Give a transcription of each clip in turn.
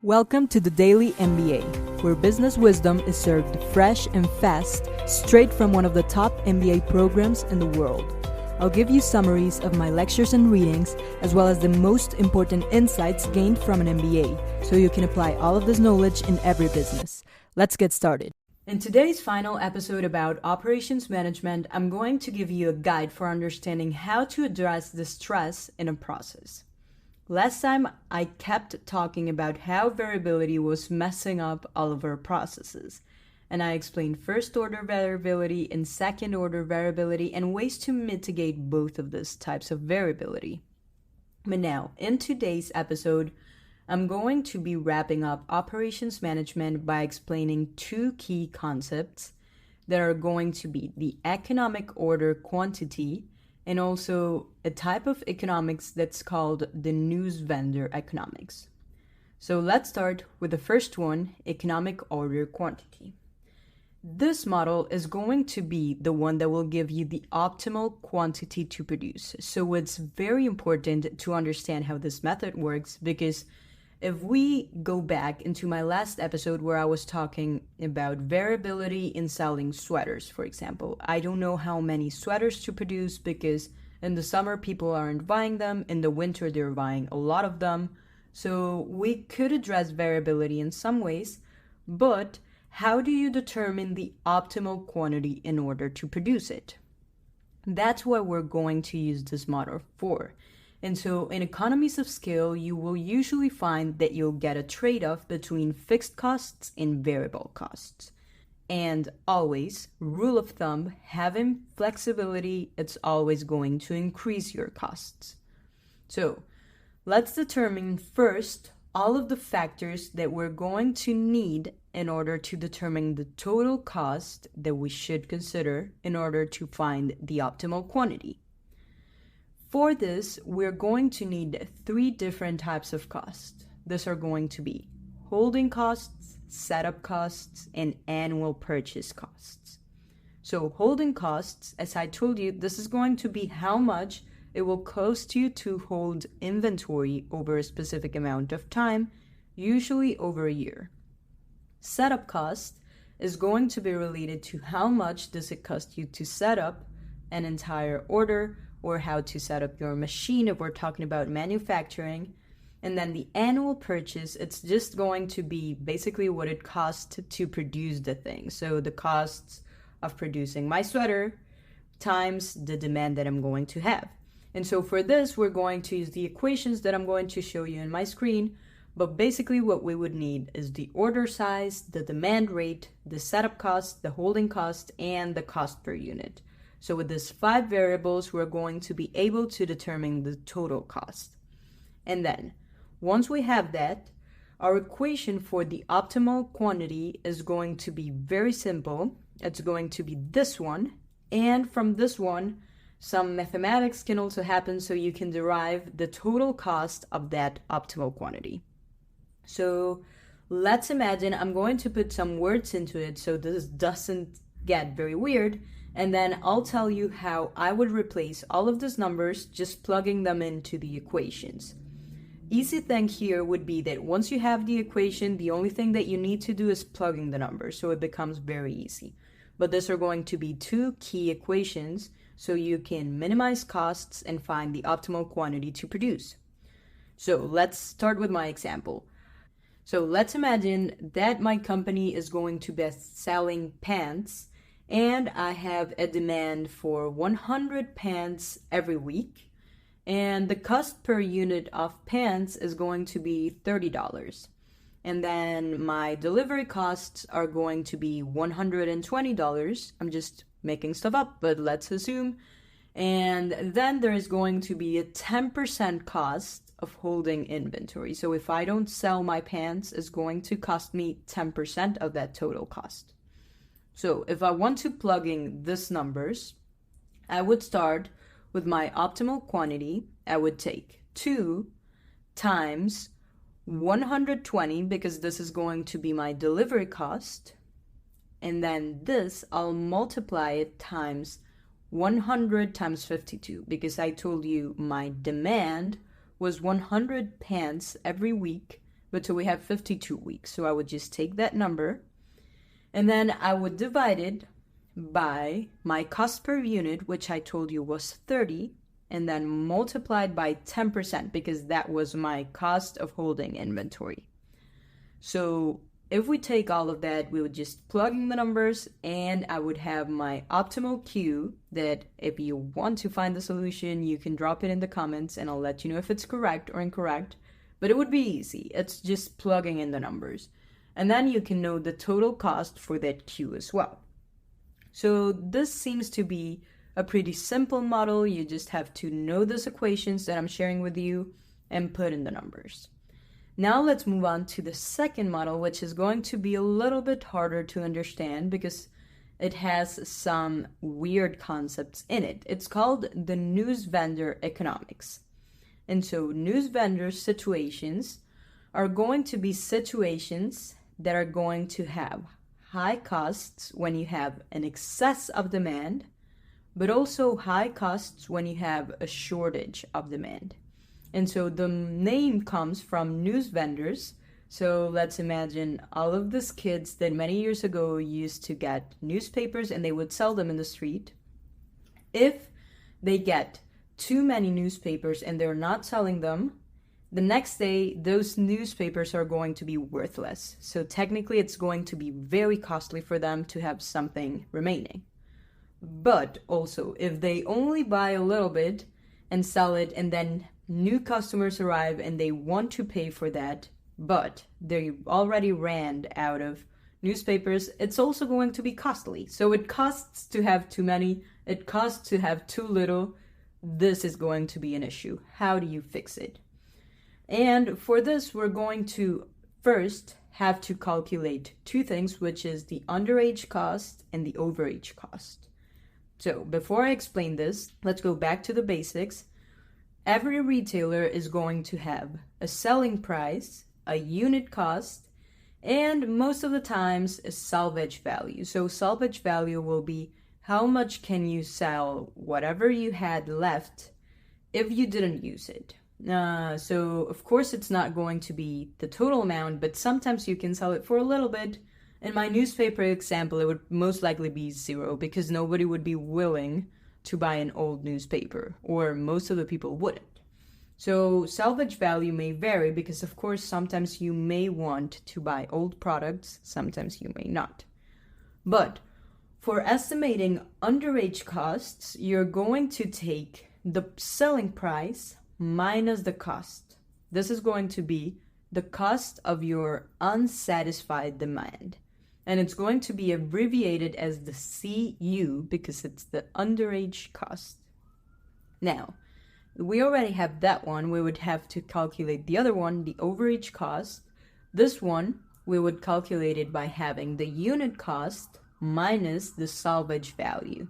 Welcome to the Daily MBA, where business wisdom is served fresh and fast, straight from one of the top MBA programs in the world. I'll give you summaries of my lectures and readings, as well as the most important insights gained from an MBA, so you can apply all of this knowledge in every business. Let's get started. In today's final episode about operations management, I'm going to give you a guide for understanding how to address the stress in a process. Last time, I kept talking about how variability was messing up all of our processes. And I explained first-order variability and second-order variability and ways to mitigate both of these types of variability. But now, in today's episode, I'm going to be wrapping up operations management by explaining two key concepts that are going to be the economic order quantity and also a type of economics that's called the Newsvendor Economics. So let's start with the first one, economic order quantity. This model is going to be the one that will give you the optimal quantity to produce. So it's very important to understand how this method works, because if we go back into my last episode where I was talking about variability in selling sweaters, for example, I don't know how many sweaters to produce because in the summer people aren't buying them, in the winter they're buying a lot of them. So we could address variability in some ways, but how do you determine the optimal quantity in order to produce it? That's what we're going to use this model for. And so in economies of scale, you will usually find that you'll get a trade-off between fixed costs and variable costs. And always, rule of thumb, having flexibility, it's always going to increase your costs. So let's determine first all of the factors that we're going to need in order to determine the total cost that we should consider in order to find the optimal quantity. For this, we're going to need three different types of costs. These are going to be holding costs, setup costs, and annual purchase costs. So holding costs, as I told you, this is going to be how much it will cost you to hold inventory over a specific amount of time, usually over a year. Setup cost is going to be related to how much does it cost you to set up an entire order, or how to set up your machine if we're talking about manufacturing. And then the annual purchase, it's just going to be basically what it costs to produce the thing. So the costs of producing my sweater times the demand that I'm going to have. And so for this, we're going to use the equations that I'm going to show you in my screen. But basically what we would need is the order size, the demand rate, the setup cost, the holding cost, and the cost per unit. So with these 5 variables, we're going to be able to determine the total cost. And then, once we have that, our equation for the optimal quantity is going to be very simple. It's going to be this one. And from this one, some mathematics can also happen so you can derive the total cost of that optimal quantity. So let's imagine I'm going to put some words into it so this doesn't get very weird. And then I'll tell you how I would replace all of these numbers just plugging them into the equations. Easy thing here would be that once you have the equation, the only thing that you need to do is plugging the numbers, so it becomes very easy. But these are going to be two key equations so you can minimize costs and find the optimal quantity to produce. So let's start with my example. So let's imagine that my company is going to be selling pants, and I have a demand for 100 pants every week, and the cost per unit of pants is going to be $30. And then my delivery costs are going to be $120. I'm just making stuff up, but let's assume. And then there is going to be a 10% cost of holding inventory. So if I don't sell my pants, it's going to cost me 10% of that total cost. So if I want to plug in these numbers, I would start with my optimal quantity. I would take 2 times 120, because this is going to be my delivery cost. And then this, I'll multiply it times 100 times 52, because I told you my demand was 100 pants every week but so we have 52 weeks. So I would just take that number and then I would divide it by my cost per unit, which I told you was 30, and then multiplied by 10% because that was my cost of holding inventory. So if we take all of that, we would just plug in the numbers and I would have my optimal Q that if you want to find the solution, you can drop it in the comments and I'll let you know if it's correct or incorrect. But it would be easy. It's just plugging in the numbers. And then you can know the total cost for that Q as well. So this seems to be a pretty simple model. You just have to know these equations that I'm sharing with you and put in the numbers. Now let's move on to the second model, which is going to be a little bit harder to understand because it has some weird concepts in it. It's called the Newsvendor Economics. And so Newsvendor situations are going to be situations that are going to have high costs when you have an excess of demand, but also high costs when you have a shortage of demand. And so the name comes from news vendors. So let's imagine all of these kids that many years ago used to get newspapers and they would sell them in the street. If they get too many newspapers and they're not selling them, the next day those newspapers are going to be worthless. So technically it's going to be very costly for them to have something remaining. But also if they only buy a little bit and sell it and then new customers arrive and they want to pay for that, but they already ran out of newspapers, it's also going to be costly. So it costs to have too many, it costs to have too little. This is going to be an issue. How do you fix it? And for this, we're going to first have to calculate two things, which is the underage cost and the overage cost. So before I explain this, let's go back to the basics. Every retailer is going to have a selling price, a unit cost, and most of the times a salvage value. So salvage value will be how much can you sell whatever you had left if you didn't use it. So of course it's not going to be the total amount, but sometimes you can sell it for a little bit. In my newspaper example, it would most likely be 0 because nobody would be willing to buy an old newspaper, or most of the people wouldn't. So salvage value may vary because of course sometimes you may want to buy old products, sometimes you may not. But for estimating underage costs, you're going to take the selling price minus the cost. This is going to be the cost of your unsatisfied demand. And it's going to be abbreviated as the CU because it's the underage cost. Now, we already have that one. We would have to calculate the other one, the overage cost. This one, we would calculate it by having the unit cost minus the salvage value.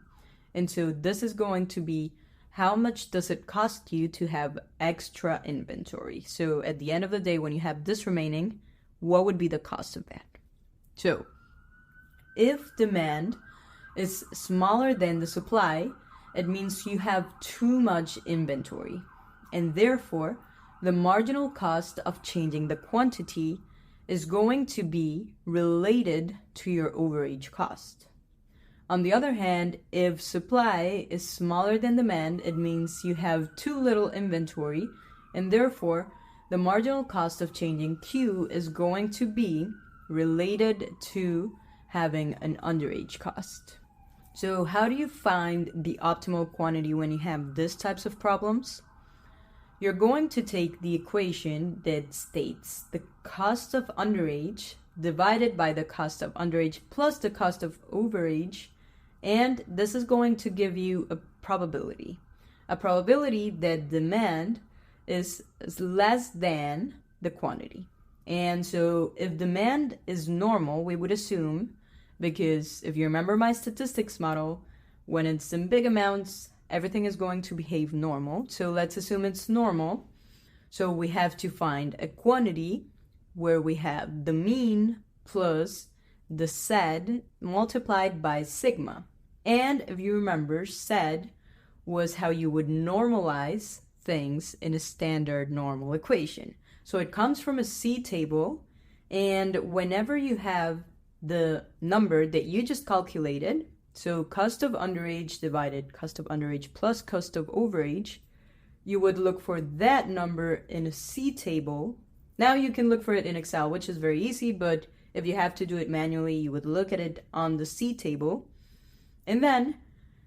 And so this is going to be how much does it cost you to have extra inventory. So at the end of the day, when you have this remaining, what would be the cost of that? So if demand is smaller than the supply, it means you have too much inventory. And therefore, the marginal cost of changing the quantity is going to be related to your overage cost. On the other hand, if supply is smaller than demand, it means you have too little inventory, and therefore, the marginal cost of changing Q is going to be related to having an underage cost. So how do you find the optimal quantity when you have these types of problems? You're going to take the equation that states the cost of underage divided by the cost of underage plus the cost of overage, and this is going to give you a probability that demand is less than the quantity. And so if demand is normal, we would assume, because if you remember my statistics model, when it's in big amounts, everything is going to behave normal. So let's assume it's normal. So we have to find a quantity where we have the mean plus the SED multiplied by sigma. And if you remember, SED was how you would normalize things in a standard normal equation. So it comes from a C table, and whenever you have the number that you just calculated, so cost of underage divided cost of underage plus cost of overage, you would look for that number in a C table. Now you can look for it in Excel, which is very easy, but if you have to do it manually, you would look at it on the C table. And then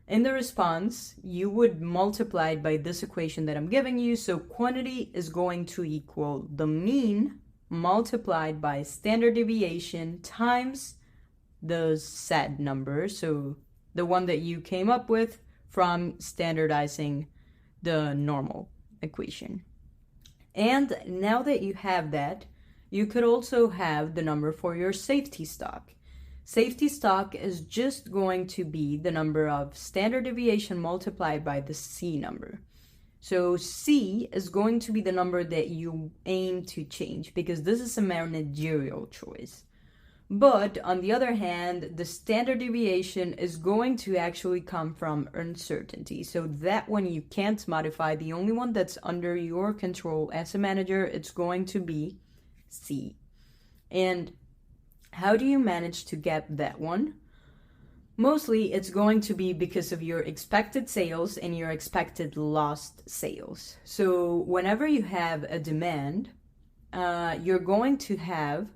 in the response, you would multiply it by this equation that I'm giving you. So quantity is going to equal the mean multiplied by standard deviation times the said number. So the one that you came up with from standardizing the normal equation. And now that you have that, you could also have the number for your safety stock. Safety stock is just going to be the number of standard deviation multiplied by the C number. So C is going to be the number that you aim to change because this is a managerial choice. But on the other hand, the standard deviation is going to actually come from uncertainty. So that one you can't modify. The only one that's under your control as a manager, it's going to be C. And how do you manage to get that one? Mostly it's going to be because of your expected sales and your expected lost sales. So whenever you have a demand, you're going to have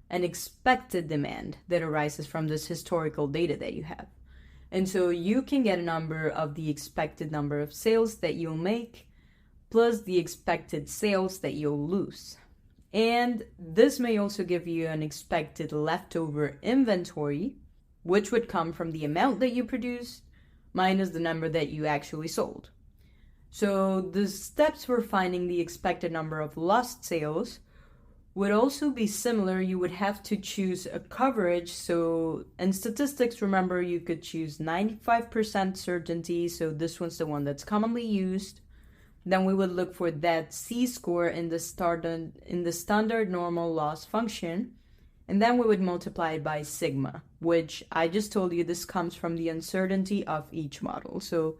an expected demand that arises from this historical data that you have. And so you can get a number of the expected number of sales that you'll make plus the expected sales that you'll lose. And this may also give you an expected leftover inventory, which would come from the amount that you produced minus the number that you actually sold. So the steps for finding the expected number of lost sales would also be similar. You would have to choose a coverage. So in statistics, remember, you could choose 95% certainty. So this one's the one that's commonly used. Then we would look for that C-score in the standard normal loss function. And then we would multiply it by sigma, which I just told you this comes from the uncertainty of each model. So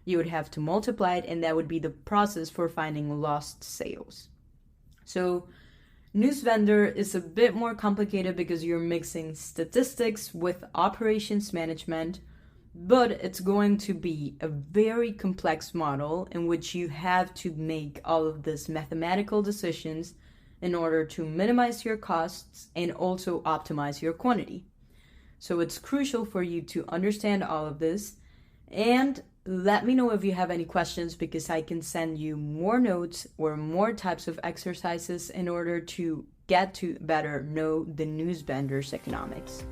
you would have to multiply it, and that would be the process for finding lost sales. So Newsvendor is a bit more complicated because you're mixing statistics with operations management, but it's going to be a very complex model in which you have to make all of these mathematical decisions in order to minimize your costs and also optimize your quantity. So it's crucial for you to understand all of this, and let me know if you have any questions because I can send you more notes or more types of exercises in order to get to better know the Newsvendor Economics.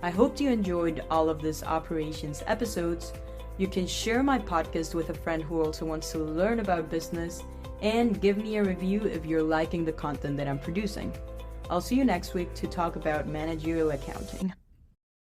I hope you enjoyed all of these operations episodes. You can share my podcast with a friend who also wants to learn about business, and give me a review if you're liking the content that I'm producing. I'll see you next week to talk about managerial accounting.